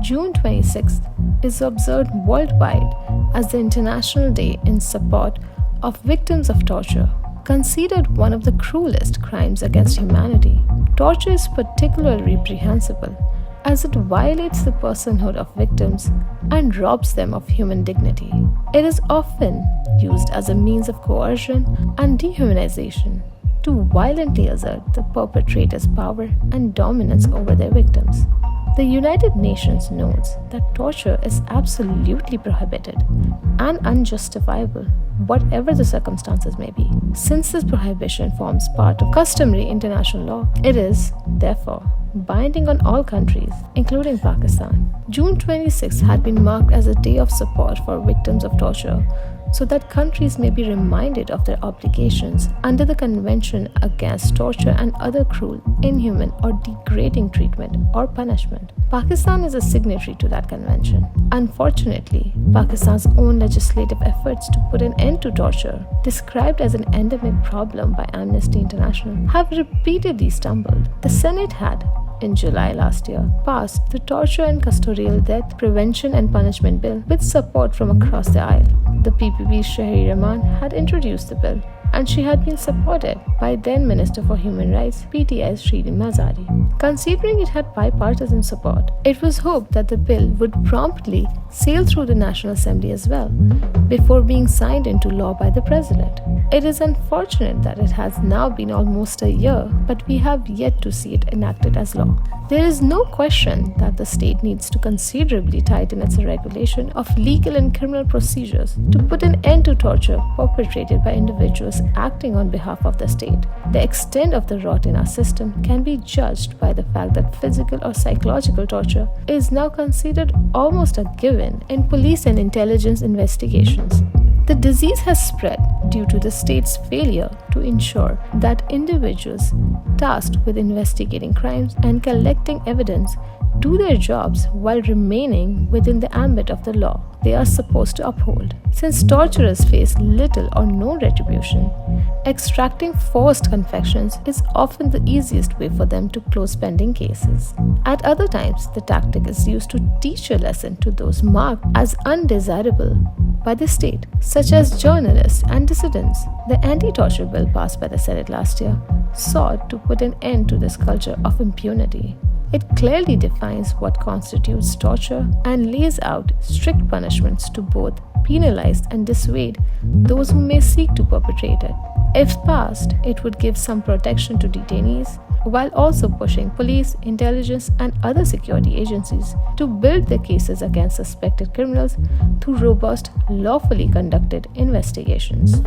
June 26th is observed worldwide as the International Day in support of victims of torture, considered one of the cruelest crimes against humanity. Torture is particularly reprehensible as it violates the personhood of victims and robs them of human dignity. It is often used as a means of coercion and dehumanization to violently assert the perpetrator's power and dominance over their victims. The United Nations notes that torture is absolutely prohibited and unjustifiable, whatever the circumstances may be. Since this prohibition forms part of customary international law, it is, therefore, binding on all countries, including Pakistan. June 26 had been marked as a day of support for victims of torture, so that countries may be reminded of their obligations under the Convention Against Torture and Other Cruel, Inhuman, or Degrading Treatment or Punishment. Pakistan is a signatory to that convention. Unfortunately, Pakistan's own legislative efforts to put an end to torture, described as an endemic problem by Amnesty International, have repeatedly stumbled. The Senate had, in July last year, passed the Torture and Custodial Death Prevention and Punishment Bill with support from across the aisle. The PPP's Shahri Rahman had introduced the bill, and she had been supported by then Minister for Human Rights, PTI's Shirin Mazari. Considering it had bipartisan support, it was hoped that the bill would promptly sail through the National Assembly as well, before being signed into law by the President. It is unfortunate that it has now been almost a year, but we have yet to see it enacted as law. There is no question that the state needs to considerably tighten its regulation of legal and criminal procedures to put an end to torture perpetrated by individuals acting on behalf of the state. The extent of the rot in our system can be judged by the fact that physical or psychological torture is now considered almost a given in police and intelligence investigations. The disease has spread due to the state's failure to ensure that individuals tasked with investigating crimes and collecting evidence do their jobs while remaining within the ambit of the law they are supposed to uphold. Since torturers face little or no retribution, extracting forced confessions is often the easiest way for them to close pending cases. At other times, the tactic is used to teach a lesson to those marked as undesirable by the state, such as journalists and dissidents. The anti-torture bill passed by the Senate last year sought to put an end to this culture of impunity. It clearly defines what constitutes torture and lays out strict punishments to both penalize and dissuade those who may seek to perpetrate it. If passed, it would give some protection to detainees, while also pushing police, intelligence, and other security agencies to build their cases against suspected criminals through robust, lawfully conducted investigations.